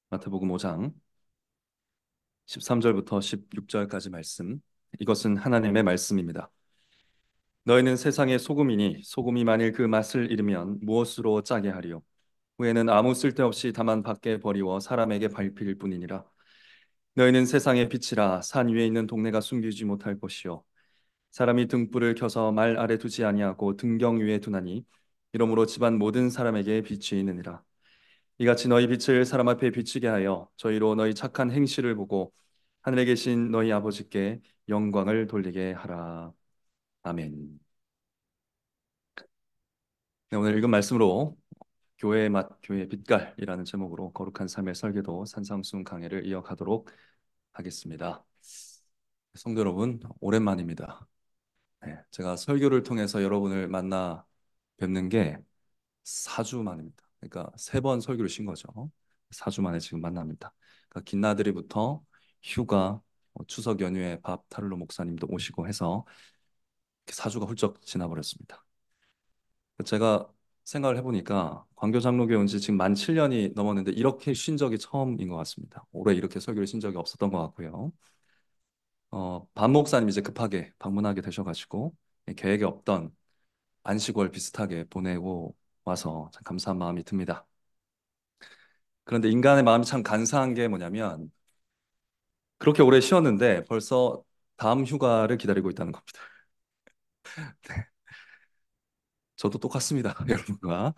마태복음 5장 13절부터 16절까지 말씀. 이것은 하나님의 말씀입니다. 너희는 세상의 소금이니 소금이 만일 그 맛을 잃으면 무엇으로 짜게 하리요? 후에는 아무 쓸데없이 다만 밖에 버리워 사람에게 밟힐 뿐이니라. 너희는 세상의 빛이라. 산 위에 있는 동네가 숨기지 못할 것이요 사람이 등불을 켜서 말 아래 두지 아니하고 등경 위에 두나니 이러므로 집안 모든 사람에게 빛이 있느니라. 이같이 너희 빛을 사람 앞에 비치게 하여 저희로 너희 착한 행실을 보고 하늘에 계신 너희 아버지께 영광을 돌리게 하라. 아멘. 네, 오늘 읽은 말씀으로 교회의 맛, 교회의 빛깔이라는 제목으로 거룩한 삶의 설계도 산상수훈 강해를 이어가도록 하겠습니다. 성도 여러분, 오랜만입니다. 네, 제가 설교를 통해서 여러분을 만나 뵙는 게 4주 만입니다. 그러니까 3번 설교를 쉰 거죠. 4주 만에 지금 만납니다. 그러니까 긴 나들이부터 휴가, 추석 연휴에 밥 타르로 목사님도 오시고 해서 4주가 훌쩍 지나버렸습니다. 제가 생각을 해보니까 광교 장로교에 온 지 지금 만 7년이 넘었는데 이렇게 쉰 적이 처음인 것 같습니다. 올해 이렇게 설교를 쉰 적이 없었던 것 같고요. 반 목사님 이제 급하게 방문하게 되셔가지고 계획에 없던 안식월 비슷하게 보내고 와서 참 감사한 마음이 듭니다. 그런데 인간의 마음이 참 간사한 게 뭐냐면 그렇게 오래 쉬었는데 벌써 다음 휴가를 기다리고 있다는 겁니다. 네, 저도 똑같습니다, 여러분과.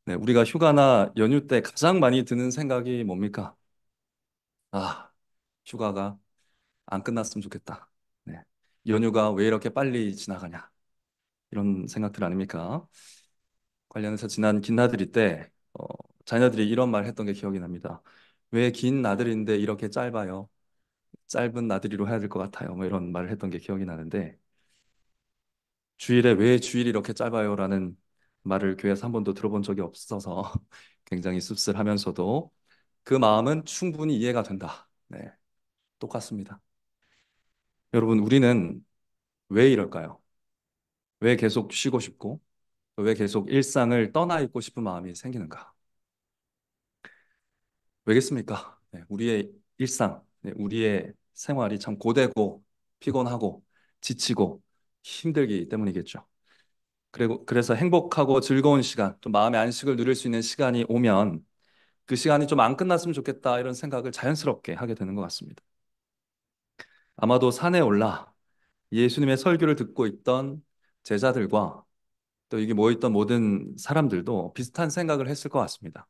네, 우리가 휴가나 연휴 때 가장 많이 드는 생각이 뭡니까? 아, 휴가가 안 끝났으면 좋겠다. 네, 연휴가 왜 이렇게 빨리 지나가냐? 이런 생각들 아닙니까? 관련해서 지난 긴 나들이 때 자녀들이 이런 말 했던 게 기억이 납니다. 왜 긴 나들이인데 이렇게 짧아요? 짧은 나들이로 해야 될 것 같아요. 뭐 이런 말을 했던 게 기억이 나는데 주일에 왜 주일이 이렇게 짧아요라는 말을 교회에서 한 번도 들어본 적이 없어서 굉장히 씁쓸하면서도 그 마음은 충분히 이해가 된다. 네, 똑같습니다. 여러분, 우리는 왜 이럴까요? 왜 계속 쉬고 싶고 왜 계속 일상을 떠나 있고 싶은 마음이 생기는가? 왜겠습니까? 네, 우리의 일상, 네, 우리의 생활이 참 고되고 피곤하고 지치고 힘들기 때문이겠죠. 그리고 그래서 행복하고 즐거운 시간, 좀 마음의 안식을 누릴 수 있는 시간이 오면 그 시간이 좀 안 끝났으면 좋겠다 이런 생각을 자연스럽게 하게 되는 것 같습니다. 아마도 산에 올라 예수님의 설교를 듣고 있던 제자들과 또 이게 모여있던 모든 사람들도 비슷한 생각을 했을 것 같습니다.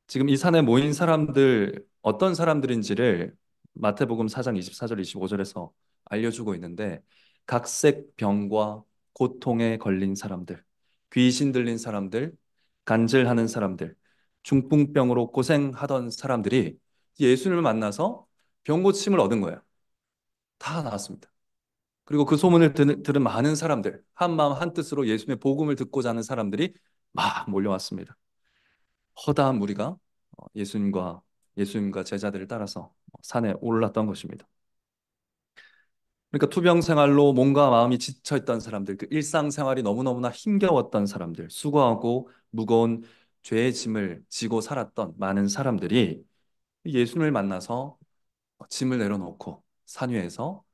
지금 이 산에 모인 사람들 어떤 사람들인지를 마태복음 4장 24절 25절에서 알려주고 있는데 각색 병과 고통에 걸린 사람들, 귀신 들린 사람들, 간질하는 사람들, 중풍병으로 고생하던 사람들이 예수님을 만나서 병 고침을 얻은 거예요. 다 나았습니다. 그리고 그 소문을 들은 많은 사람들, 한 마음 한 뜻으로 예수님의 복음을 듣고자 하는 사람들이 막 몰려왔습니다. 허다한 무리가 예수님과 제자들을 따라서 산에 올랐던 것입니다. 그러니까 투병 생활로 몸과 마음이 지쳐 있던 사람들, 그 일상 생활이 너무너무나 힘겨웠던 사람들, 수고하고 무거운 죄의 짐을 지고 살았던 많은 사람들이 예수님을 만나서 짐을 내려놓고 산 위에서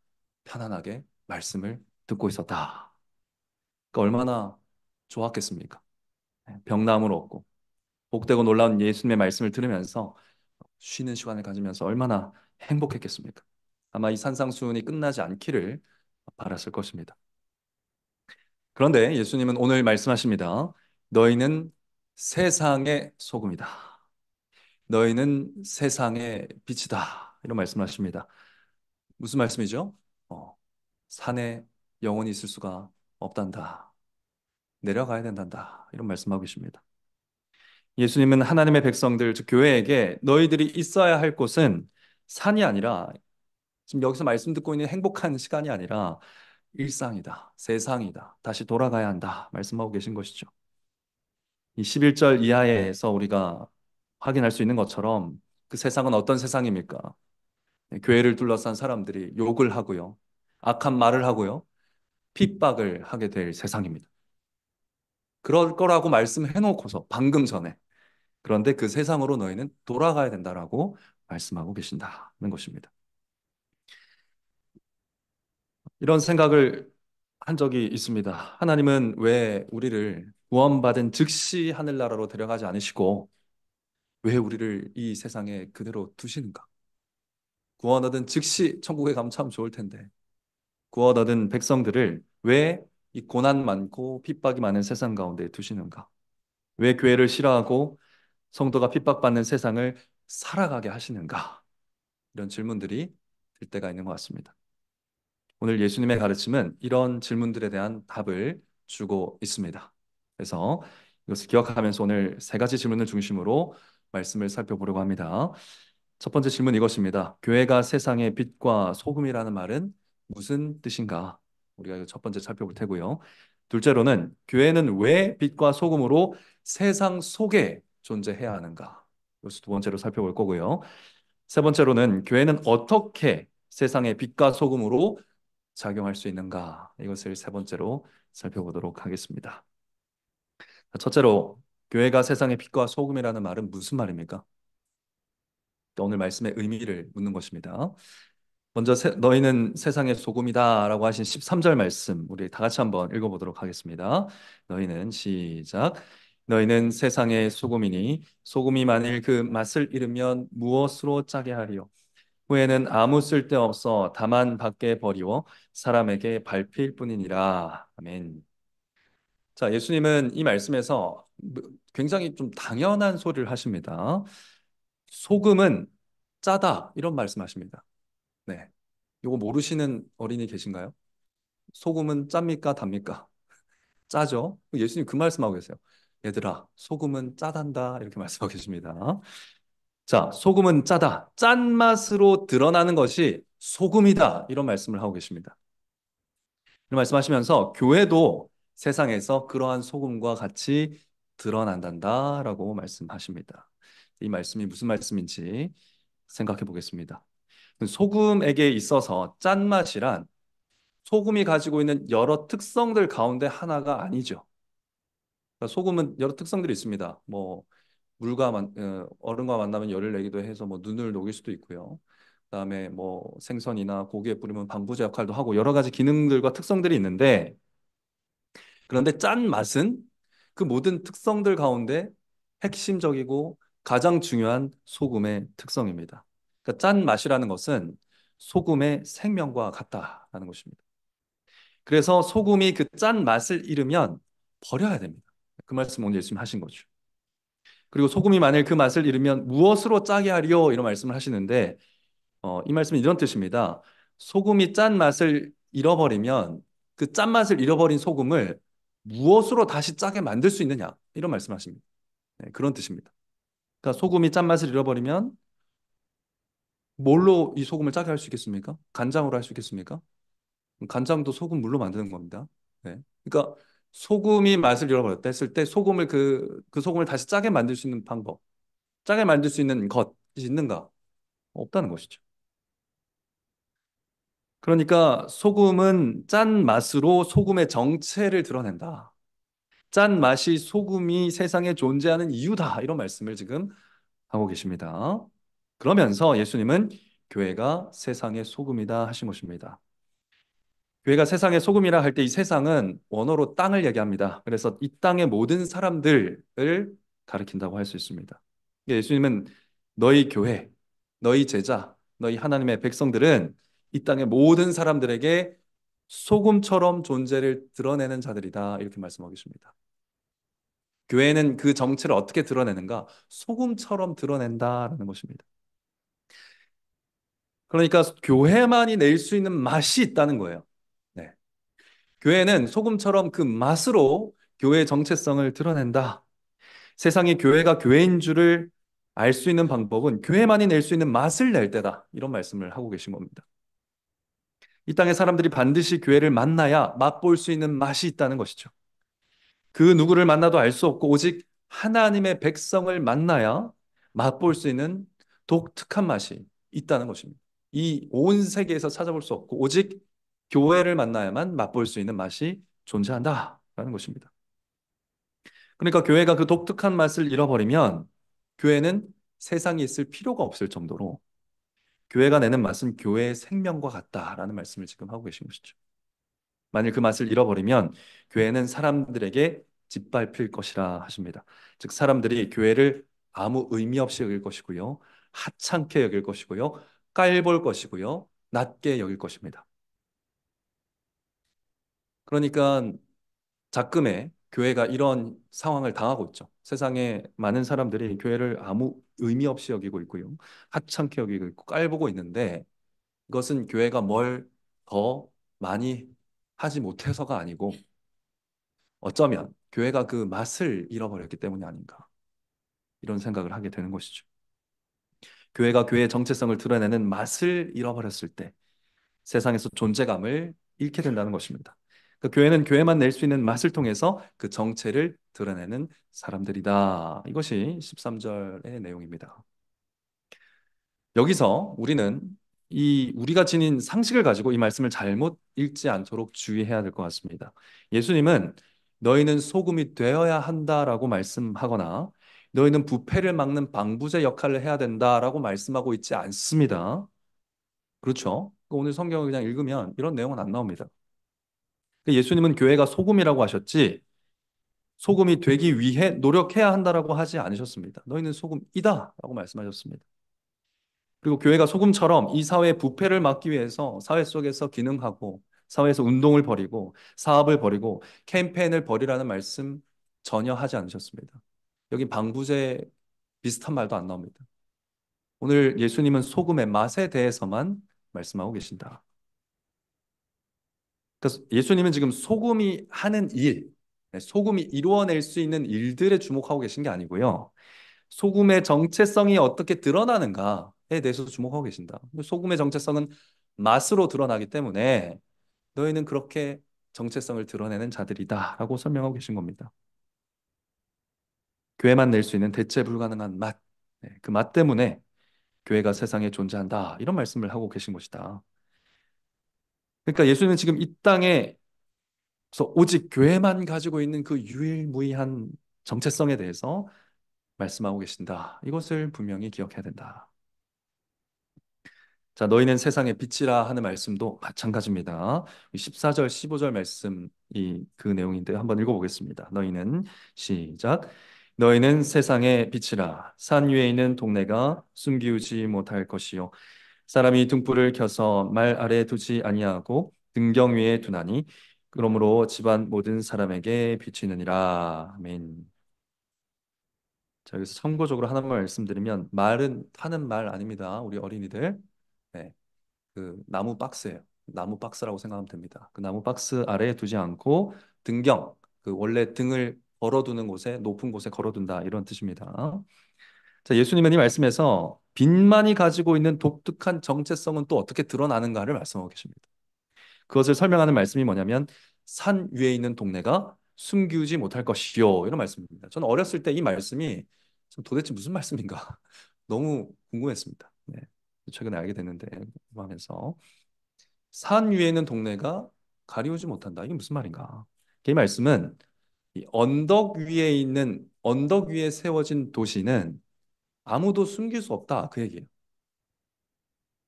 편안하게 말씀을 듣고 있었다. 그러니까 얼마나 좋았겠습니까? 병나무를 얻고 복되고 놀라운 예수님의 말씀을 들으면서 쉬는 시간을 가지면서 얼마나 행복했겠습니까? 아마 이 산상수훈이 끝나지 않기를 바랐을 것입니다. 그런데 예수님은 오늘 말씀하십니다. 너희는 세상의 소금이다. 너희는 세상의 빛이다. 이런 말씀하십니다. 무슨 말씀이죠? 어, 산에 영원히 있을 수가 없단다. 내려가야 된단다. 이런 말씀하고 계십니다. 예수님은 하나님의 백성들, 즉 교회에게 너희들이 있어야 할 곳은 산이 아니라 지금 여기서 말씀 듣고 있는 행복한 시간이 아니라 일상이다, 세상이다, 다시 돌아가야 한다 말씀하고 계신 것이죠. 이 11절 이하에서 우리가 확인할 수 있는 것처럼 그 세상은 어떤 세상입니까? 교회를 둘러싼 사람들이 욕을 하고요, 악한 말을 하고요, 핍박을 하게 될 세상입니다. 그럴 거라고 말씀해 놓고서 방금 전에 그런데 그 세상으로 너희는 돌아가야 된다라고 말씀하고 계신다는 것입니다. 이런 생각을 한 적이 있습니다. 하나님은 왜 우리를 구원받은 즉시 하늘나라로 데려가지 않으시고 왜 우리를 이 세상에 그대로 두시는가? 구원 얻은 즉시 천국에 가면 참 좋을 텐데 구원 얻은 백성들을 왜 이 고난 많고 핍박이 많은 세상 가운데 두시는가? 왜 교회를 싫어하고 성도가 핍박받는 세상을 살아가게 하시는가? 이런 질문들이 들 때가 있는 것 같습니다. 오늘 예수님의 가르침은 이런 질문들에 대한 답을 주고 있습니다. 그래서 이것을 기억하면서 오늘 세 가지 질문을 중심으로 말씀을 살펴보려고 합니다. 첫 번째 질문 이것입니다. 교회가 세상의 빛과 소금이라는 말은 무슨 뜻인가? 우리가 이거 첫 번째 살펴볼 테고요. 둘째로는 교회는 왜 빛과 소금으로 세상 속에 존재해야 하는가? 이것을 두 번째로 살펴볼 거고요. 세 번째로는 교회는 어떻게 세상의 빛과 소금으로 작용할 수 있는가? 이것을 세 번째로 살펴보도록 하겠습니다. 첫째로 교회가 세상의 빛과 소금이라는 말은 무슨 말입니까? 오늘 말씀의 의미를 묻는 것입니다. 먼저 너희는 세상의 소금이다라고 하신 13절 말씀 우리 다 같이 한번 읽어보도록 하겠습니다. 너희는 시작. 너희는 세상의 소금이니 소금이 만일 그 맛을 잃으면 무엇으로 짜게 하리요? 후에는 아무 쓸데없어 다만 밖에 버리워 사람에게 밟힐 뿐이니라. 아멘. 자, 예수님은 이 말씀에서 굉장히 좀 당연한 소리를 하십니다. 소금은 짜다 이런 말씀하십니다. 네. 이거 모르시는 어린이 계신가요? 소금은 짭니까, 답니까? 짜죠? 예수님 그 말씀하고 계세요. 얘들아, 소금은 짜단다 이렇게 말씀하고 계십니다. 자, 소금은 짜다. 짠맛으로 드러나는 것이 소금이다. 이런 말씀을 하고 계십니다. 이런 말씀하시면서 교회도 세상에서 그러한 소금과 같이 드러난단다라고 말씀하십니다. 이 말씀이 무슨 말씀인지 생각해 보겠습니다. 소금에게 있어서 짠맛이란 소금이 가지고 있는 여러 특성들 가운데 하나가 아니죠. 그러니까 소금은 여러 특성들이 있습니다. 뭐 얼음과 만나면 열을 내기도 해서 뭐 눈을 녹일 수도 있고요. 그다음에 뭐 생선이나 고기에 뿌리면 방부제 역할도 하고 여러 가지 기능들과 특성들이 있는데 그런데 짠 맛은 그 모든 특성들 가운데 핵심적이고 가장 중요한 소금의 특성입니다. 그러니까 짠 맛이라는 것은 소금의 생명과 같다라는 것입니다. 그래서 소금이 그 짠 맛을 잃으면 버려야 됩니다. 그 말씀 오늘 예수님 하신 거죠. 그리고 소금이 만일 그 맛을 잃으면 무엇으로 짜게 하리요? 이런 말씀을 하시는데 이 말씀은 이런 뜻입니다. 소금이 짠 맛을 잃어버리면 그 짠맛을 잃어버린 소금을 무엇으로 다시 짜게 만들 수 있느냐? 이런 말씀하십니다. 네, 그런 뜻입니다. 그러니까 소금이 짠맛을 잃어버리면 뭘로 이 소금을 짜게 할 수 있겠습니까? 간장으로 할 수 있겠습니까? 간장도 소금 물로 만드는 겁니다. 네. 그러니까 소금이 맛을 잃어버렸다 했을 때 그 소금을 다시 짜게 만들 수 있는 방법, 짜게 만들 수 있는 것이 있는가? 없다는 것이죠. 그러니까 소금은 짠 맛으로 소금의 정체를 드러낸다. 짠 맛이 소금이 세상에 존재하는 이유다. 이런 말씀을 지금 하고 계십니다. 그러면서 예수님은 교회가 세상의 소금이다 하신 것입니다. 교회가 세상의 소금이라 할 때 이 세상은 원어로 땅을 얘기합니다. 그래서 이 땅의 모든 사람들을 가리킨다고 할 수 있습니다. 예수님은 너희 교회, 너희 제자, 너희 하나님의 백성들은 이 땅의 모든 사람들에게 소금처럼 존재를 드러내는 자들이다. 이렇게 말씀하고 계십니다. 교회는 그 정체를 어떻게 드러내는가? 소금처럼 드러낸다라는 것입니다. 그러니까 교회만이 낼 수 있는 맛이 있다는 거예요. 네. 교회는 소금처럼 그 맛으로 교회의 정체성을 드러낸다. 세상에 교회가 교회인 줄을 알 수 있는 방법은 교회만이 낼 수 있는 맛을 낼 때다. 이런 말씀을 하고 계신 겁니다. 이 땅의 사람들이 반드시 교회를 만나야 맛볼 수 있는 맛이 있다는 것이죠. 그 누구를 만나도 알 수 없고 오직 하나님의 백성을 만나야 맛볼 수 있는 독특한 맛이 있다는 것입니다. 이 온 세계에서 찾아볼 수 없고 오직 교회를 만나야만 맛볼 수 있는 맛이 존재한다라는 것입니다. 그러니까 교회가 그 독특한 맛을 잃어버리면 교회는 세상에 있을 필요가 없을 정도로 교회가 내는 맛은 교회의 생명과 같다라는 말씀을 지금 하고 계신 것이죠. 만일 그 맛을 잃어버리면 교회는 사람들에게 짓밟힐 것이라 하십니다. 즉 사람들이 교회를 아무 의미 없이 여길 것이고요. 하찮게 여길 것이고요. 깔볼 것이고요. 낮게 여길 것입니다. 그러니까 작금에 교회가 이런 상황을 당하고 있죠. 세상에 많은 사람들이 교회를 아무 의미 없이 여기고 있고요. 하찮게 여기고 있고 깔보고 있는데 이것은 교회가 뭘 더 많이 하지 못해서가 아니고 어쩌면 교회가 그 맛을 잃어버렸기 때문이 아닌가 이런 생각을 하게 되는 것이죠. 교회가 교회의 정체성을 드러내는 맛을 잃어버렸을 때 세상에서 존재감을 잃게 된다는 것입니다. 그 교회는 교회만 낼 수 있는 맛을 통해서 그 정체를 드러내는 사람들이다. 이것이 13절의 내용입니다. 여기서 우리는 이 우리가 지닌 상식을 가지고 이 말씀을 잘못 읽지 않도록 주의해야 될 것 같습니다. 예수님은 너희는 소금이 되어야 한다라고 말씀하거나 너희는 부패를 막는 방부제 역할을 해야 된다라고 말씀하고 있지 않습니다. 그렇죠? 오늘 성경을 그냥 읽으면 이런 내용은 안 나옵니다. 예수님은 교회가 소금이라고 하셨지 소금이 되기 위해 노력해야 한다라고 하지 않으셨습니다. 너희는 소금이다라고 말씀하셨습니다. 그리고 교회가 소금처럼 이 사회의 부패를 막기 위해서 사회 속에서 기능하고 사회에서 운동을 벌이고 사업을 벌이고 캠페인을 벌이라는 말씀 전혀 하지 않으셨습니다. 여기 방부제 비슷한 말도 안 나옵니다. 오늘 예수님은 소금의 맛에 대해서만 말씀하고 계신다. 그래서 예수님은 지금 소금이 하는 일, 소금이 이루어낼 수 있는 일들에 주목하고 계신 게 아니고요. 소금의 정체성이 어떻게 드러나는가에 대해서 주목하고 계신다. 소금의 정체성은 맛으로 드러나기 때문에 너희는 그렇게 정체성을 드러내는 자들이다라고 설명하고 계신 겁니다. 교회만 낼 수 있는 대체 불가능한 맛, 그 맛 때문에 교회가 세상에 존재한다. 이런 말씀을 하고 계신 것이다. 그러니까 예수님은 지금 이 땅에 그래서 오직 교회만 가지고 있는 그 유일무이한 정체성에 대해서 말씀하고 계신다. 이것을 분명히 기억해야 된다. 자, 너희는 세상의 빛이라 하는 말씀도 마찬가지입니다. 14절, 15절 말씀이 그 내용인데 한번 읽어보겠습니다. 너희는 시작. 너희는 세상의 빛이라 산 위에 있는 동네가 숨기우지 못할 것이요 사람이 등불을 켜서 말 아래에 두지 아니하고 등경 위에 두나니 그러므로 집안 모든 사람에게 비치느니라. 아멘. 자, 여기서 참고적으로 하나만 말씀드리면 말은 타는 말 아닙니다. 우리 어린이들. 네. 그 나무 박스예요. 나무 박스라고 생각하면 됩니다. 그 나무 박스 아래에 두지 않고 등경, 그 원래 등을 걸어두는 곳에 높은 곳에 걸어둔다 이런 뜻입니다. 자, 예수님은 이 말씀에서 빛만이 가지고 있는 독특한 정체성은 또 어떻게 드러나는가를 말씀하고 계십니다. 그것을 설명하는 말씀이 뭐냐면 산 위에 있는 동네가 숨기우지 못할 것이요 이런 말씀입니다. 저는 어렸을 때 이 말씀이 도대체 무슨 말씀인가 너무 궁금했습니다. 네. 최근에 알게 됐는데 궁금하면서 산 위에 있는 동네가 가리우지 못한다. 이게 무슨 말인가? 이 말씀은 이 언덕 위에 세워진 도시는 아무도 숨길 수 없다. 그 얘기예요.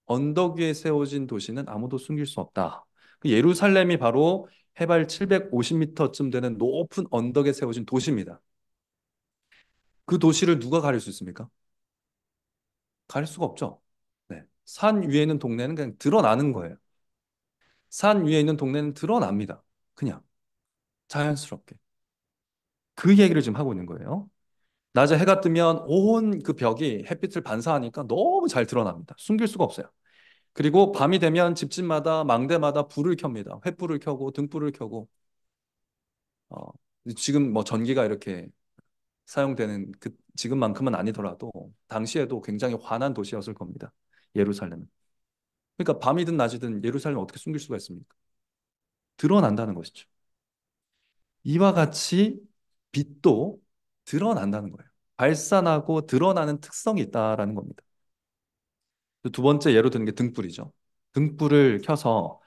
언덕 위에 세워진 도시는 아무도 숨길 수 없다. 그 예루살렘이 바로 해발 750m쯤 되는 높은 언덕에 세워진 도시입니다. 그 도시를 누가 가릴 수 있습니까? 가릴 수가 없죠. 네. 산 위에 있는 동네는 그냥 드러나는 거예요. 산 위에 있는 동네는 드러납니다. 그냥 자연스럽게. 그 얘기를 지금 하고 있는 거예요. 낮에 해가 뜨면 온 그 벽이 햇빛을 반사하니까 너무 잘 드러납니다. 숨길 수가 없어요. 그리고 밤이 되면 집집마다 망대마다 불을 켭니다. 횃불을 켜고 등불을 켜고 어, 지금 뭐 전기가 이렇게 사용되는 그 지금만큼은 아니더라도 당시에도 굉장히 환한 도시였을 겁니다. 예루살렘은. 그러니까 밤이든 낮이든 예루살렘을 어떻게 숨길 수가 있습니까? 드러난다는 것이죠. 이와 같이 빛도 드러난다는 거예요. 발산하고 드러나는 특성이 있다라는 겁니다. 두 번째 예로 드는 게 등불이죠. 등불을 켜서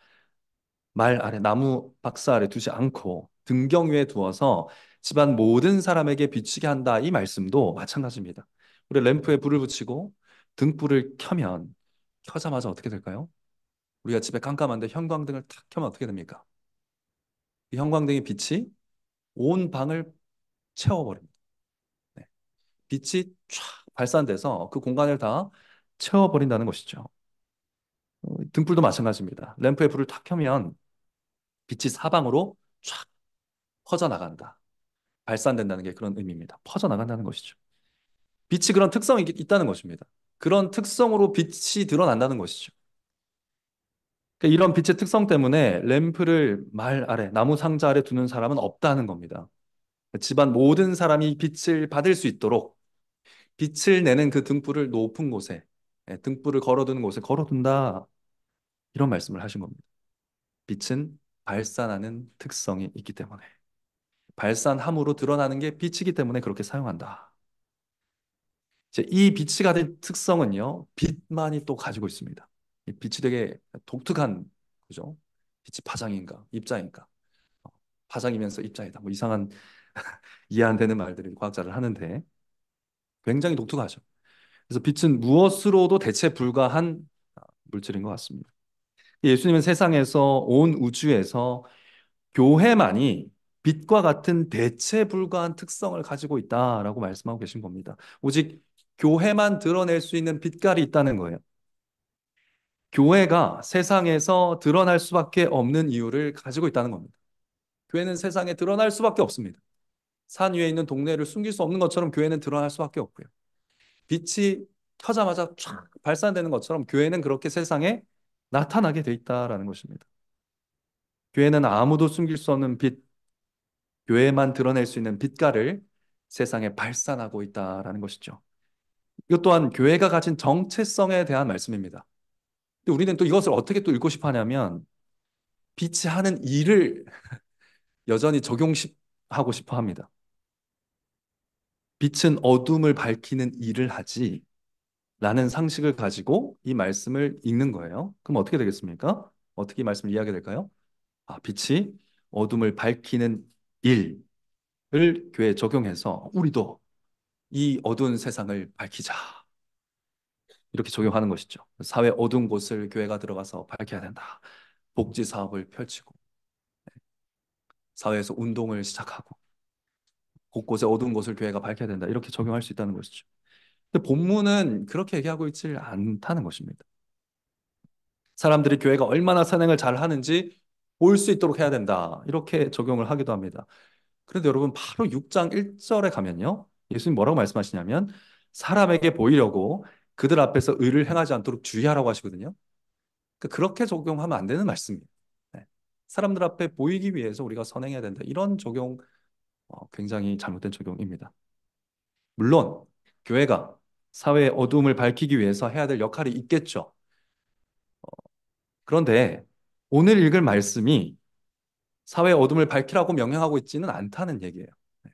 말 아래 나무 박스 아래 두지 않고 등경 위에 두어서 집안 모든 사람에게 비치게 한다. 이 말씀도 마찬가지입니다. 우리 램프에 불을 붙이고 등불을 켜면 켜자마자 어떻게 될까요? 우리가 집에 깜깜한데 형광등을 탁 켜면 어떻게 됩니까? 이 형광등의 빛이 온 방을 채워버립니다. 네. 빛이 쫙 발산돼서 그 공간을 다 채워버린다는 것이죠. 등불도 마찬가지입니다. 램프에 불을 탁 켜면 빛이 사방으로 쫙 퍼져나간다. 발산된다는 게 그런 의미입니다. 퍼져나간다는 것이죠. 빛이 그런 특성이 있다는 것입니다. 그런 특성으로 빛이 드러난다는 것이죠. 그러니까 이런 빛의 특성 때문에 램프를 말 아래, 나무 상자 아래 두는 사람은 없다는 겁니다. 집안 모든 사람이 빛을 받을 수 있도록 빛을 내는 그 등불을 높은 곳에, 등불을 걸어두는 곳에 걸어둔다. 이런 말씀을 하신 겁니다. 빛은 발산하는 특성이 있기 때문에. 발산함으로 드러나는 게 빛이기 때문에 그렇게 사용한다. 이제 이 빛이 가진 특성은요, 빛만이 또 가지고 있습니다. 이 빛이 되게 독특한, 그죠? 빛이 파장인가, 입자인가, 파장이면서 입자이다. 뭐 이상한 이해 안 되는 말들을 과학자를 하는데 굉장히 독특하죠. 그래서 빛은 무엇으로도 대체 불가한 물질인 것 같습니다. 예수님은 세상에서 온 우주에서 교회만이 빛과 같은 대체 불가한 특성을 가지고 있다라고 말씀하고 계신 겁니다. 오직 교회만 드러낼 수 있는 빛깔이 있다는 거예요. 교회가 세상에서 드러날 수밖에 없는 이유를 가지고 있다는 겁니다. 교회는 세상에 드러날 수밖에 없습니다. 산 위에 있는 동네를 숨길 수 없는 것처럼 교회는 드러날 수밖에 없고요. 빛이 켜자마자 쫙 발산되는 것처럼 교회는 그렇게 세상에 나타나게 돼 있다라는 것입니다. 교회는 아무도 숨길 수 없는 빛, 교회만 드러낼 수 있는 빛깔을 세상에 발산하고 있다라는 것이죠. 이것 또한 교회가 가진 정체성에 대한 말씀입니다. 근데 우리는 또 이것을 어떻게 또 읽고 싶어 하냐면 빛이 하는 일을 여전히 적용하고 싶어 합니다. 빛은 어둠을 밝히는 일을 하지 라는 상식을 가지고 이 말씀을 읽는 거예요. 그럼 어떻게 되겠습니까? 어떻게 이 말씀을 이해하게 될까요? 아, 빛이 어둠을 밝히는 일을 교회에 적용해서 우리도 이 어두운 세상을 밝히자. 이렇게 적용하는 것이죠. 사회 어두운 곳을 교회가 들어가서 밝혀야 된다. 복지 사업을 펼치고 사회에서 운동을 시작하고 곳곳에 어두운 곳을 교회가 밝혀야 된다. 이렇게 적용할 수 있다는 것이죠. 근데 본문은 그렇게 얘기하고 있지 않다는 것입니다. 사람들이 교회가 얼마나 선행을 잘 하는지 볼 수 있도록 해야 된다. 이렇게 적용을 하기도 합니다. 그런데 여러분 바로 6장 1절에 가면요. 예수님 뭐라고 말씀하시냐면 사람에게 보이려고 그들 앞에서 의를 행하지 않도록 주의하라고 하시거든요. 그러니까 그렇게 적용하면 안 되는 말씀이에요. 네. 사람들 앞에 보이기 위해서 우리가 선행해야 된다. 이런 적용 굉장히 잘못된 적용입니다. 물론 교회가 사회의 어두움을 밝히기 위해서 해야 될 역할이 있겠죠. 그런데 오늘 읽을 말씀이 사회의 어둠을 밝히라고 명령하고 있지는 않다는 얘기예요. 네.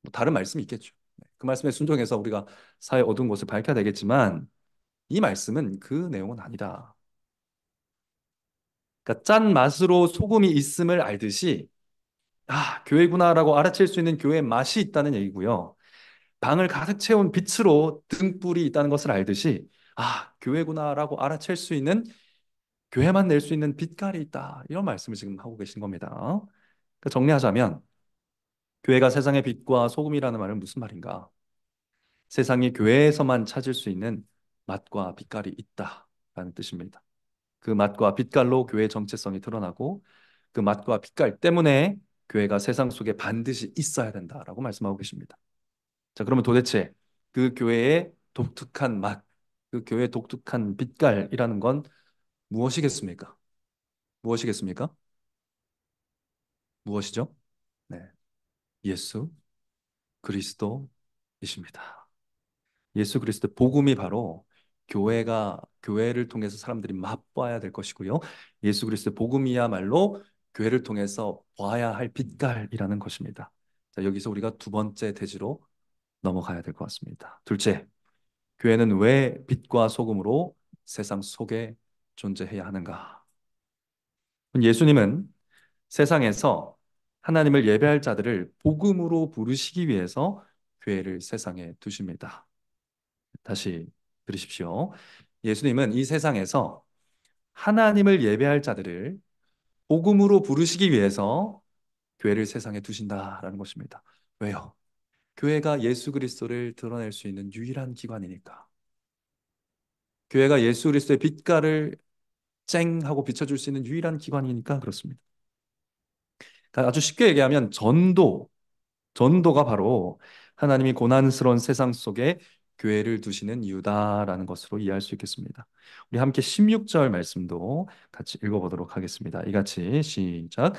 뭐 다른 말씀이 있겠죠. 네. 그 말씀에 순종해서 우리가 사회의 어두운 곳을 밝혀야 되겠지만 이 말씀은 그 내용은 아니다. 그러니까 짠 맛으로 소금이 있음을 알듯이 아, 교회구나라고 알아챌 수 있는 교회의 맛이 있다는 얘기고요. 방을 가득 채운 빛으로 등불이 있다는 것을 알듯이 아, 교회구나라고 알아챌 수 있는 교회만 낼 수 있는 빛깔이 있다. 이런 말씀을 지금 하고 계신 겁니다. 그러니까 정리하자면 교회가 세상의 빛과 소금이라는 말은 무슨 말인가? 세상이 교회에서만 찾을 수 있는 맛과 빛깔이 있다라는 뜻입니다. 그 맛과 빛깔로 교회의 정체성이 드러나고 그 맛과 빛깔 때문에 교회가 세상 속에 반드시 있어야 된다라고 말씀하고 계십니다. 자, 그러면 도대체 그 교회의 독특한 맛, 그 교회의 독특한 빛깔이라는 건 무엇이겠습니까? 무엇이겠습니까? 무엇이죠? 네, 예수 그리스도이십니다. 예수 그리스도 복음이 바로 교회를 통해서 사람들이 맛봐야 될 것이고요. 예수 그리스도 복음이야말로 교회를 통해서 봐야 할 빛깔이라는 것입니다. 자, 여기서 우리가 두 번째 대지로 넘어가야 될 것 같습니다. 둘째, 교회는 왜 빛과 소금으로 세상 속에 존재해야 하는가? 예수님은 세상에서 하나님을 예배할 자들을 복음으로 부르시기 위해서 교회를 세상에 두십니다. 다시 들으십시오. 예수님은 이 세상에서 하나님을 예배할 자들을 복음으로 부르시기 위해서 교회를 세상에 두신다라는 것입니다. 왜요? 교회가 예수 그리스도를 드러낼 수 있는 유일한 기관이니까. 교회가 예수 그리스도의 빛깔을 쨍 하고 비춰줄 수 있는 유일한 기관이니까 그렇습니다. 그러니까 아주 쉽게 얘기하면 전도가 바로 하나님이 고난스러운 세상 속에 교회를 두시는 이유다라는 것으로 이해할 수 있겠습니다. 우리 함께 16절 말씀도 같이 읽어보도록 하겠습니다. 이같이 시작.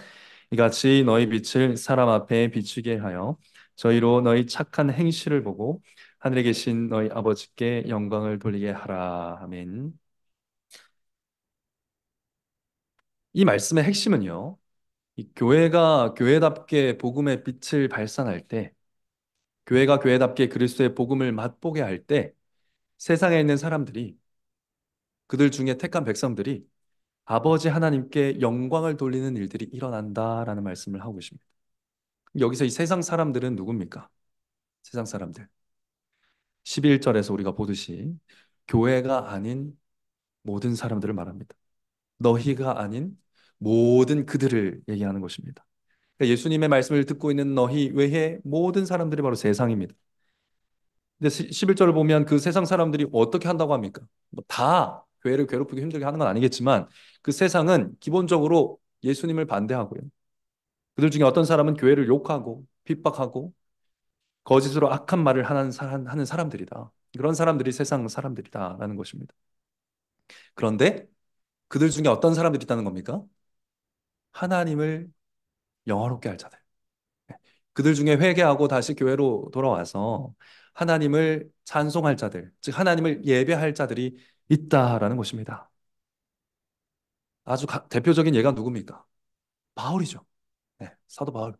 이같이 너희 빛을 사람 앞에 비추게 하여 저희로 너희 착한 행실을 보고 하늘에 계신 너희 아버지께 영광을 돌리게 하라. 아멘. 이 말씀의 핵심은요. 이 교회가 교회답게 복음의 빛을 발산할 때, 교회가 교회답게 그리스도의 복음을 맛보게 할 때, 세상에 있는 사람들이, 그들 중에 택한 백성들이 아버지 하나님께 영광을 돌리는 일들이 일어난다라는 말씀을 하고 계십니다. 여기서 이 세상 사람들은 누굽니까? 세상 사람들. 11절에서 우리가 보듯이 교회가 아닌 모든 사람들을 말합니다. 너희가 아닌 모든 그들을 얘기하는 것입니다. 그러니까 예수님의 말씀을 듣고 있는 너희 외에 모든 사람들이 바로 세상입니다. 근데 11절을 보면 그 세상 사람들이 어떻게 한다고 합니까? 뭐다 교회를 괴롭히고 힘들게 하는 건 아니겠지만 그 세상은 기본적으로 예수님을 반대하고요. 그들 중에 어떤 사람은 교회를 욕하고 핍박하고 거짓으로 악한 말을 하는 사람들이다. 그런 사람들이 세상 사람들이다라는 것입니다. 그런데 그들 중에 어떤 사람들이 있다는 겁니까? 하나님을 영화롭게 할 자들. 그들 중에 회개하고 다시 교회로 돌아와서 하나님을 찬송할 자들, 즉 하나님을 예배할 자들이 있다라는 것입니다. 아주 대표적인 예가 누굽니까? 바울이죠. 네, 사도 바울.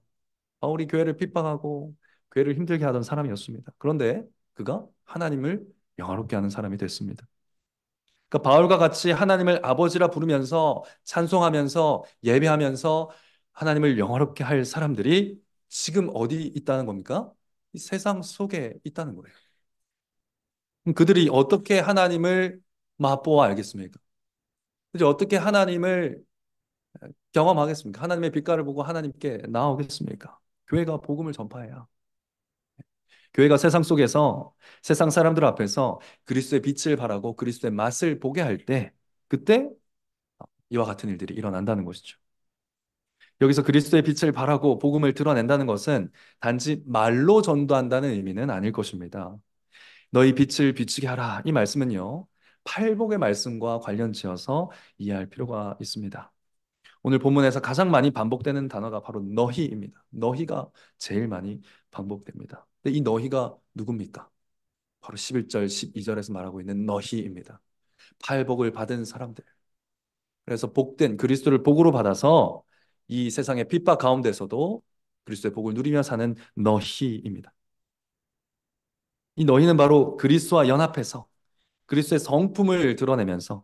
바울이 교회를 핍박하고 교회를 힘들게 하던 사람이었습니다. 그런데 그가 하나님을 영화롭게 하는 사람이 됐습니다. 그러니까 바울과 같이 하나님을 아버지라 부르면서 찬송하면서 예배하면서 하나님을 영화롭게 할 사람들이 지금 어디 있다는 겁니까? 이 세상 속에 있다는 거예요. 그럼 그들이 어떻게 하나님을 맛보아 알겠습니까? 이제 어떻게 하나님을 경험하겠습니까? 하나님의 빛깔을 보고 하나님께 나아오겠습니까? 교회가 복음을 전파해야. 교회가 세상 속에서 세상 사람들 앞에서 그리스도의 빛을 발하고 그리스도의 맛을 보게 할 때 그때 이와 같은 일들이 일어난다는 것이죠. 여기서 그리스도의 빛을 발하고 복음을 드러낸다는 것은 단지 말로 전도한다는 의미는 아닐 것입니다. 너희 빛을 비추게 하라. 이 말씀은요. 팔복의 말씀과 관련 지어서 이해할 필요가 있습니다. 오늘 본문에서 가장 많이 반복되는 단어가 바로 너희입니다. 너희가 제일 많이 반복됩니다. 근데 이 너희가 누굽니까? 바로 11절, 12절에서 말하고 있는 너희입니다. 팔복을 받은 사람들. 그래서 복된 그리스도를 복으로 받아서 이 세상의 핍박 가운데서도 그리스도의 복을 누리며 사는 너희입니다. 이 너희는 바로 그리스도와 연합해서 그리스도의 성품을 드러내면서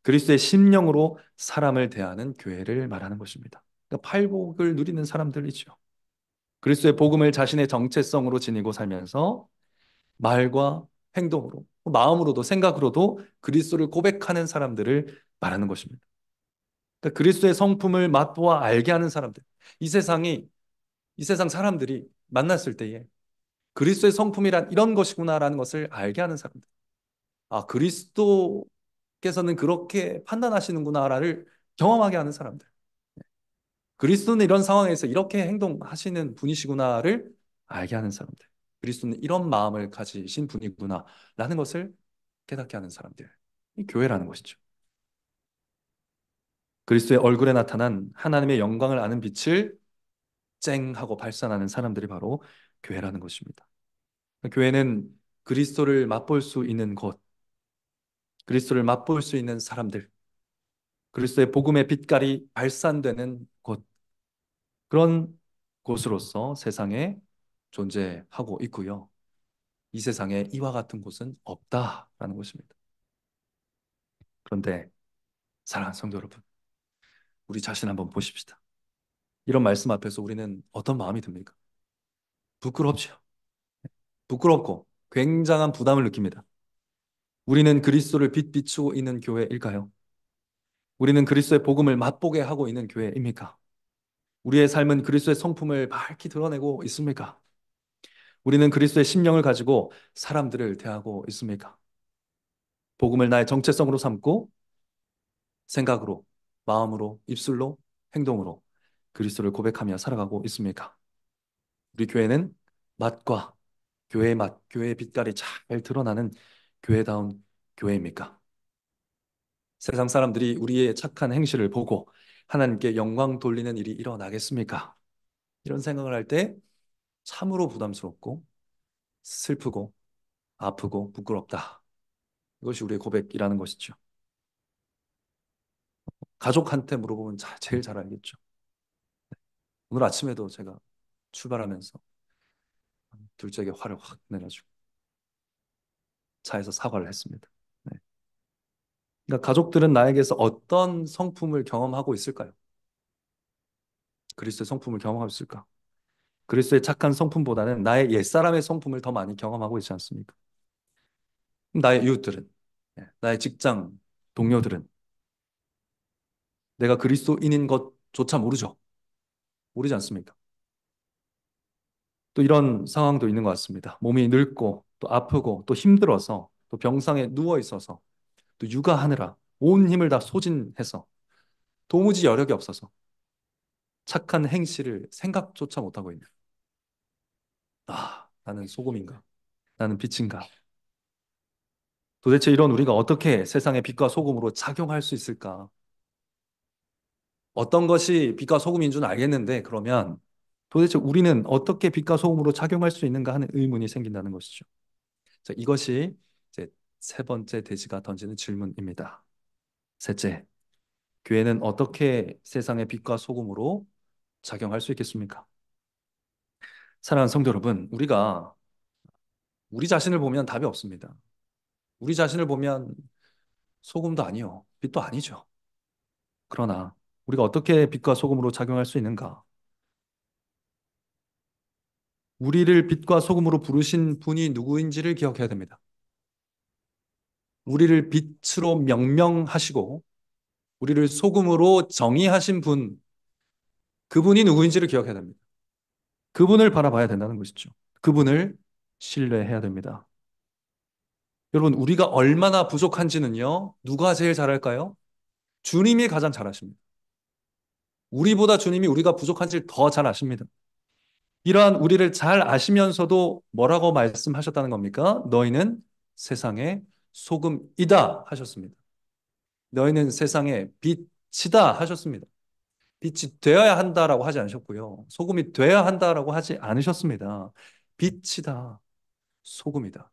그리스도의 심령으로 사람을 대하는 교회를 말하는 것입니다. 그러니까 팔복을 누리는 사람들이죠. 그리스도의 복음을 자신의 정체성으로 지니고 살면서 말과 행동으로, 마음으로도 생각으로도 그리스도를 고백하는 사람들을 말하는 것입니다. 그러니까 그리스도의 성품을 맛보아 알게 하는 사람들. 이 세상이 이 세상 사람들이 만났을 때에 그리스도의 성품이란 이런 것이구나라는 것을 알게 하는 사람들. 아, 그리스도께서는 그렇게 판단하시는구나를 경험하게 하는 사람들. 그리스도는 이런 상황에서 이렇게 행동하시는 분이시구나를 알게 하는 사람들. 그리스도는 이런 마음을 가지신 분이구나라는 것을 깨닫게 하는 사람들. 이 교회라는 것이죠. 그리스도의 얼굴에 나타난 하나님의 영광을 아는 빛을 쨍 하고 발산하는 사람들이 바로 교회라는 것입니다. 교회는 그리스도를 맛볼 수 있는 곳, 그리스도를 맛볼 수 있는 사람들, 그리스도의 복음의 빛깔이 발산되는 곳, 그런 곳으로서 세상에 존재하고 있고요. 이 세상에 이와 같은 곳은 없다라는 것입니다. 그런데 사랑하는 성도 여러분, 우리 자신 한번 보십시다. 이런 말씀 앞에서 우리는 어떤 마음이 듭니까? 부끄럽죠. 부끄럽고 굉장한 부담을 느낍니다. 우리는 그리스도를 빛비추고 있는 교회일까요? 우리는 그리스도의 복음을 맛보게 하고 있는 교회입니까? 우리의 삶은 그리스도의 성품을 밝히 드러내고 있습니까? 우리는 그리스도의 심령을 가지고 사람들을 대하고 있습니까? 복음을 나의 정체성으로 삼고 생각으로, 마음으로, 입술로, 행동으로 그리스도를 고백하며 살아가고 있습니까? 우리 교회는 맛과 교회의 맛, 교회의 빛깔이 잘 드러나는 교회다운 교회입니까? 세상 사람들이 우리의 착한 행실을 보고 하나님께 영광 돌리는 일이 일어나겠습니까? 이런 생각을 할 때 참으로 부담스럽고 슬프고 아프고 부끄럽다. 이것이 우리의 고백이라는 것이죠. 가족한테 물어보면 제일 잘 알겠죠. 오늘 아침에도 제가 출발하면서 둘째에게 화를 확 내가지고 차에서 사과를 했습니다. 네. 그러니까 가족들은 나에게서 어떤 성품을 경험하고 있을까요? 그리스도의 성품을 경험하고 있을까? 그리스도의 착한 성품보다는 나의 옛사람의 성품을 더 많이 경험하고 있지 않습니까? 나의 이웃들은, 나의 직장 동료들은 내가 그리스도인인 것조차 모르죠. 모르지 않습니까? 또 이런 상황도 있는 것 같습니다. 몸이 늙고 또 아프고 또 힘들어서 또 병상에 누워 있어서 또 육아하느라 온 힘을 다 소진해서 도무지 여력이 없어서 착한 행실을 생각조차 못하고 있는. 나는 소금인가? 나는 빛인가? 도대체 이런 우리가 어떻게 세상의 빛과 소금으로 작용할 수 있을까? 어떤 것이 빛과 소금인 줄 알겠는데 그러면 도대체 우리는 어떻게 빛과 소금으로 작용할 수 있는가 하는 의문이 생긴다는 것이죠. 자, 이것이 이제 세 번째 돼지가 던지는 질문입니다. 셋째, 교회는 어떻게 세상의 빛과 소금으로 작용할 수 있겠습니까? 사랑하는 성도 여러분, 우리가 우리 자신을 보면 답이 없습니다. 우리 자신을 보면 소금도 아니요, 빛도 아니죠. 그러나 우리가 어떻게 빛과 소금으로 작용할 수 있는가? 우리를 빛과 소금으로 부르신 분이 누구인지를 기억해야 됩니다. 우리를 빛으로 명명하시고 우리를 소금으로 정의하신 분, 그분이 누구인지를 기억해야 됩니다. 그분을 바라봐야 된다는 것이죠. 그분을 신뢰해야 됩니다. 여러분, 우리가 얼마나 부족한지는요, 누가 제일 잘할까요? 주님이 가장 잘하십니다. 우리보다 주님이 우리가 부족한지를 더 잘 아십니다. 이러한 우리를 잘 아시면서도 뭐라고 말씀하셨다는 겁니까? 너희는 세상의 소금이다 하셨습니다. 너희는 세상의 빛이다 하셨습니다. 빛이 되어야 한다라고 하지 않으셨고요. 소금이 되어야 한다라고 하지 않으셨습니다. 빛이다, 소금이다.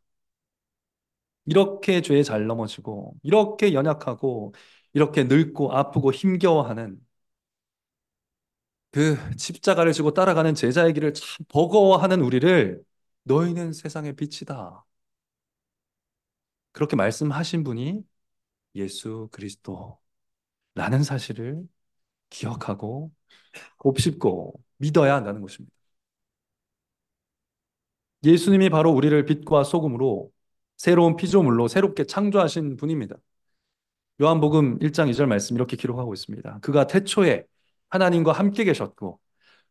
이렇게 죄에 잘 넘어지고, 이렇게 연약하고, 이렇게 늙고 아프고 힘겨워하는 그 십자가를 지고 따라가는 제자의 길을 참 버거워하는 우리를 너희는 세상의 빛이다. 그렇게 말씀하신 분이 예수 그리스도라는 사실을 기억하고 곱씹고 믿어야 한다는 것입니다. 예수님이 바로 우리를 빛과 소금으로 새로운 피조물로 새롭게 창조하신 분입니다. 요한복음 1장 2절 말씀 이렇게 기록하고 있습니다. 그가 태초에 하나님과 함께 계셨고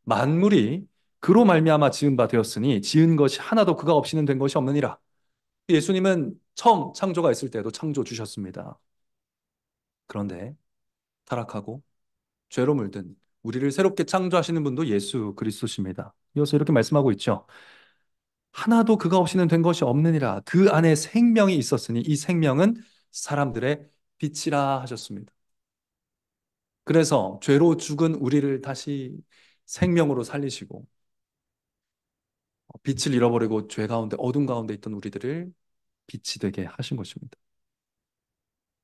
만물이 그로 말미암아 지은 바 되었으니 지은 것이 하나도 그가 없이는 된 것이 없느니라. 예수님은 처음 창조가 있을 때도 창조 주셨습니다. 그런데 타락하고 죄로 물든 우리를 새롭게 창조하시는 분도 예수 그리스도십니다. 이어서 이렇게 말씀하고 있죠. 하나도 그가 없이는 된 것이 없느니라. 그 안에 생명이 있었으니 이 생명은 사람들의 빛이라 하셨습니다. 그래서 죄로 죽은 우리를 다시 생명으로 살리시고 빛을 잃어버리고 죄 가운데 어둠 가운데 있던 우리들을 빛이 되게 하신 것입니다.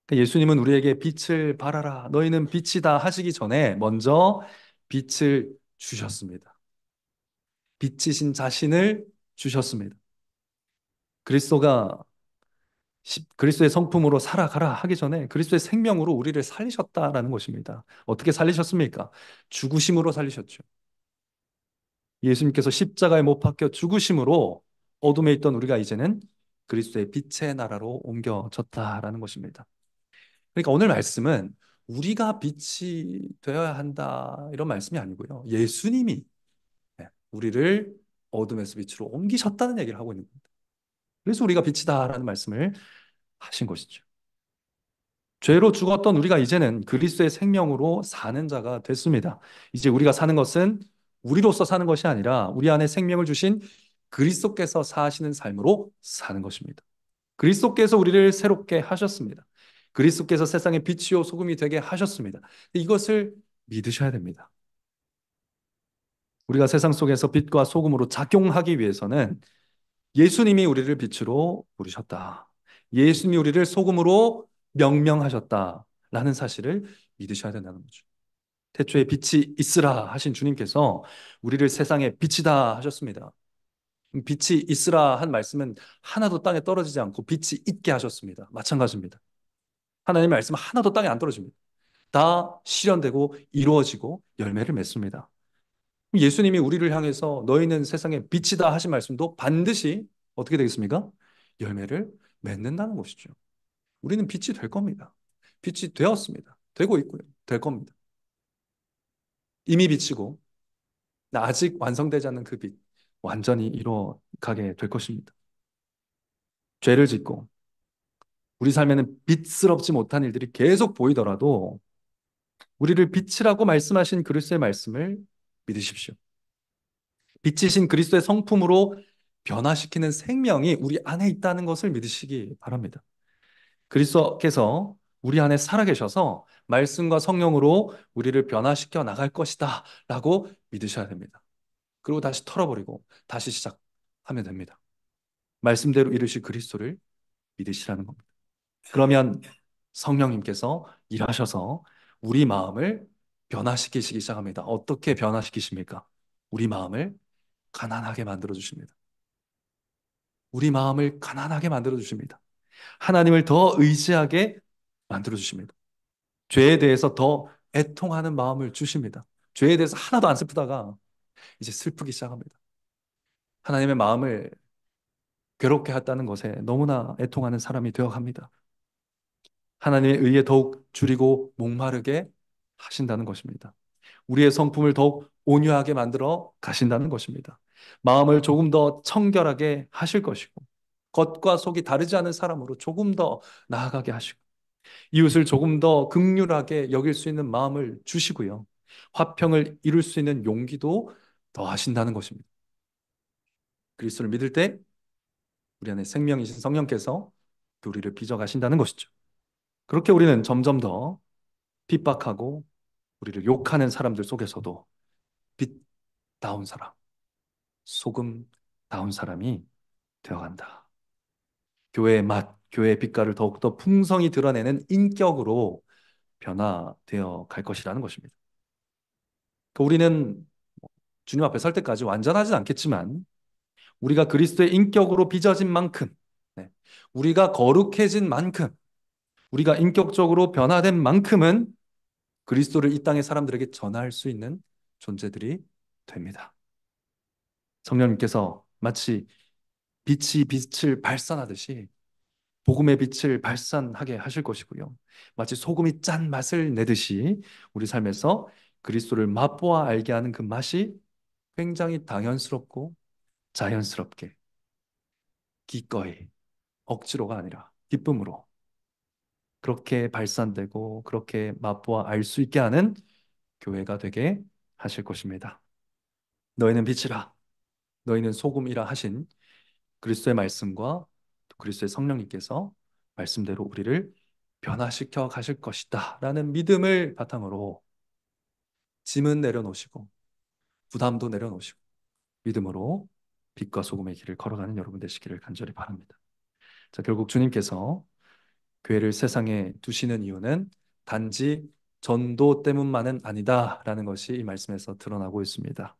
그러니까 예수님은 우리에게 빛을 발하라. 너희는 빛이다 하시기 전에 먼저 빛을 주셨습니다. 빛이신 자신을 주셨습니다. 그리스도가 그리스도의 성품으로 살아가라 하기 전에 그리스도의 생명으로 우리를 살리셨다라는 것입니다. 어떻게 살리셨습니까? 죽으심으로 살리셨죠. 예수님께서 십자가에 못 박혀 죽으심으로 어둠에 있던 우리가 이제는 그리스도의 빛의 나라로 옮겨졌다라는 것입니다. 그러니까 오늘 말씀은 우리가 빛이 되어야 한다 이런 말씀이 아니고요. 예수님이 우리를 어둠에서 빛으로 옮기셨다는 얘기를 하고 있는 겁니다. 그래서 우리가 빛이다라는 말씀을 하신 것이죠. 죄로 죽었던 우리가 이제는 그리스도의 생명으로 사는 자가 됐습니다. 이제 우리가 사는 것은 우리로서 사는 것이 아니라 우리 안에 생명을 주신 그리스도께서 사시는 삶으로 사는 것입니다. 그리스도께서 우리를 새롭게 하셨습니다. 그리스도께서 세상의 빛이요 소금이 되게 하셨습니다. 이것을 믿으셔야 됩니다. 우리가 세상 속에서 빛과 소금으로 작용하기 위해서는 예수님이 우리를 빛으로 부르셨다. 예수님이 우리를 소금으로 명명하셨다라는 사실을 믿으셔야 된다는 거죠. 태초에 빛이 있으라 하신 주님께서 우리를 세상의 빛이다 하셨습니다. 빛이 있으라 한 말씀은 하나도 땅에 떨어지지 않고 빛이 있게 하셨습니다. 마찬가지입니다. 하나님의 말씀은 하나도 땅에 안 떨어집니다. 다 실현되고 이루어지고 열매를 맺습니다. 예수님이 우리를 향해서 너희는 세상의 빛이다 하신 말씀도 반드시 어떻게 되겠습니까? 열매를 맺는다는 것이죠. 우리는 빛이 될 겁니다. 빛이 되었습니다. 되고 있고요. 될 겁니다. 이미 빛이고 아직 완성되지 않는 그 빛, 완전히 이루어가게 될 것입니다. 죄를 짓고 우리 삶에는 빛스럽지 못한 일들이 계속 보이더라도 우리를 빛이라고 말씀하신 그리스도의 말씀을 믿으십시오. 빛이신 그리스도의 성품으로 변화시키는 생명이 우리 안에 있다는 것을 믿으시기 바랍니다. 그리스도께서 우리 안에 살아계셔서 말씀과 성령으로 우리를 변화시켜 나갈 것이다 라고 믿으셔야 됩니다. 그리고 다시 털어버리고 다시 시작하면 됩니다. 말씀대로 이루실 그리스도를 믿으시라는 겁니다. 그러면 성령님께서 일하셔서 우리 마음을 변화시키시기 시작합니다. 어떻게 변화시키십니까? 우리 마음을 가난하게 만들어 주십니다. 우리 마음을 가난하게 만들어 주십니다. 하나님을 더 의지하게 만들어 주십니다. 죄에 대해서 더 애통하는 마음을 주십니다. 죄에 대해서 하나도 안 슬프다가 이제 슬프기 시작합니다. 하나님의 마음을 괴롭게 했다는 것에 너무나 애통하는 사람이 되어갑니다. 하나님의 의에 더욱 줄이고 목마르게 하신다는 것입니다. 우리의 성품을 더욱 온유하게 만들어 가신다는 것입니다. 마음을 조금 더 청결하게 하실 것이고 겉과 속이 다르지 않은 사람으로 조금 더 나아가게 하시고 이웃을 조금 더 긍휼하게 여길 수 있는 마음을 주시고요. 화평을 이룰 수 있는 용기도 더하신다는 것입니다. 그리스도를 믿을 때 우리 안에 생명이신 성령께서 우리를 빚어가신다는 것이죠. 그렇게 우리는 점점 더 핍박하고 우리를 욕하는 사람들 속에서도 빛다운 사람, 소금다운 사람이 되어간다. 교회의 맛, 교회의 빛깔을 더욱더 풍성히 드러내는 인격으로 변화되어 갈 것이라는 것입니다. 우리는 주님 앞에 설 때까지 완전하진 않겠지만 우리가 그리스도의 인격으로 빚어진 만큼, 네, 우리가 거룩해진 만큼, 우리가 인격적으로 변화된 만큼은 그리스도를 이 땅의 사람들에게 전할 수 있는 존재들이 됩니다. 성령님께서 마치 빛이 빛을 발산하듯이 복음의 빛을 발산하게 하실 것이고요. 마치 소금이 짠 맛을 내듯이 우리 삶에서 그리스도를 맛보아 알게 하는 그 맛이 굉장히 당연스럽고 자연스럽게 기꺼이 억지로가 아니라 기쁨으로 그렇게 발산되고 그렇게 맛보아 알 수 있게 하는 교회가 되게 하실 것입니다. 너희는 빛이라 너희는 소금이라 하신 그리스도의 말씀과 또 그리스도의 성령님께서 말씀대로 우리를 변화시켜 가실 것이다 라는 믿음을 바탕으로 짐은 내려놓으시고 부담도 내려놓으시고 믿음으로 빛과 소금의 길을 걸어가는 여러분 되시기를 간절히 바랍니다. 자, 결국 주님께서 교회를 세상에 두시는 이유는 단지 전도 때문만은 아니다라는 것이 이 말씀에서 드러나고 있습니다.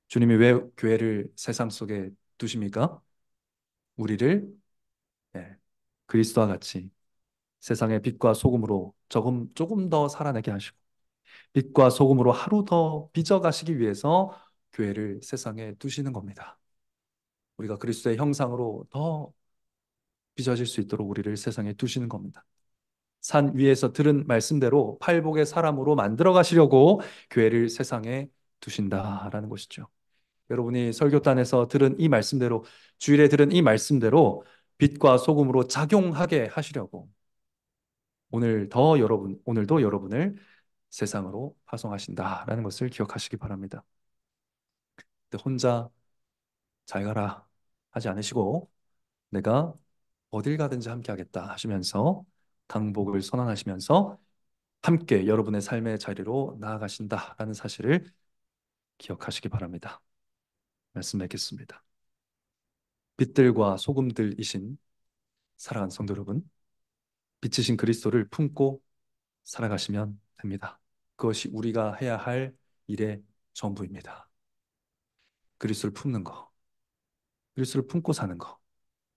주님이 왜 교회를 세상 속에 두십니까? 우리를 예, 그리스도와 같이 세상의 빛과 소금으로 조금 더 살아내게 하시고 빛과 소금으로 하루 더 빚어가시기 위해서 교회를 세상에 두시는 겁니다. 우리가 그리스도의 형상으로 더 빚어질 수 있도록 우리를 세상에 두시는 겁니다. 산 위에서 들은 말씀대로 팔복의 사람으로 만들어 가시려고 교회를 세상에 두신다라는 것이죠. 여러분이 설교단에서 들은 이 말씀대로, 주일에 들은 이 말씀대로 빛과 소금으로 작용하게 하시려고 오늘도 여러분을 세상으로 파송하신다라는 것을 기억하시기 바랍니다. 근데 혼자 잘 가라 하지 않으시고 내가 어딜 가든지 함께 하겠다 하시면서 강복을 선언하시면서 함께 여러분의 삶의 자리로 나아가신다라는 사실을 기억하시기 바랍니다. 말씀 맺겠습니다. 빛들과 소금들이신 사랑하는 성도 여러분, 빛이신 그리스도를 품고 살아가시면 됩니다. 그것이 우리가 해야 할 일의 전부입니다. 그리스도를 품는 거, 그리스도를 품고 사는 거,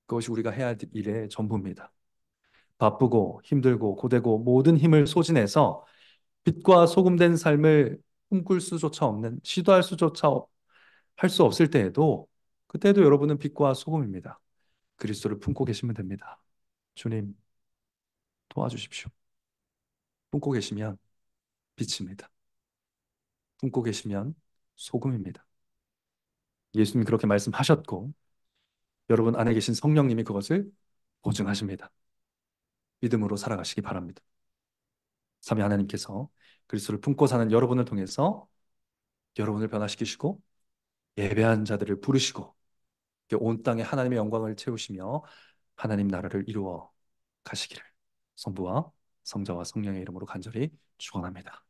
그것이 우리가 해야 할 일의 전부입니다. 바쁘고 힘들고 고되고 모든 힘을 소진해서 빛과 소금된 삶을 꿈꿀 수조차 없는, 시도할 수조차 할 수 없을 때에도 그때도 여러분은 빛과 소금입니다. 그리스도를 품고 계시면 됩니다. 주님 도와주십시오. 품고 계시면 빛입니다. 품고 계시면 소금입니다. 예수님이 그렇게 말씀하셨고 여러분 안에 계신 성령님이 그것을 보증하십니다. 믿음으로 살아가시기 바랍니다. 삼위 하나님께서 그리스도를 품고 사는 여러분을 통해서 여러분을 변화시키시고 예배한 자들을 부르시고 온 땅에 하나님의 영광을 채우시며 하나님 나라를 이루어 가시기를 성부와 성자와 성령의 이름으로 간절히 축원합니다.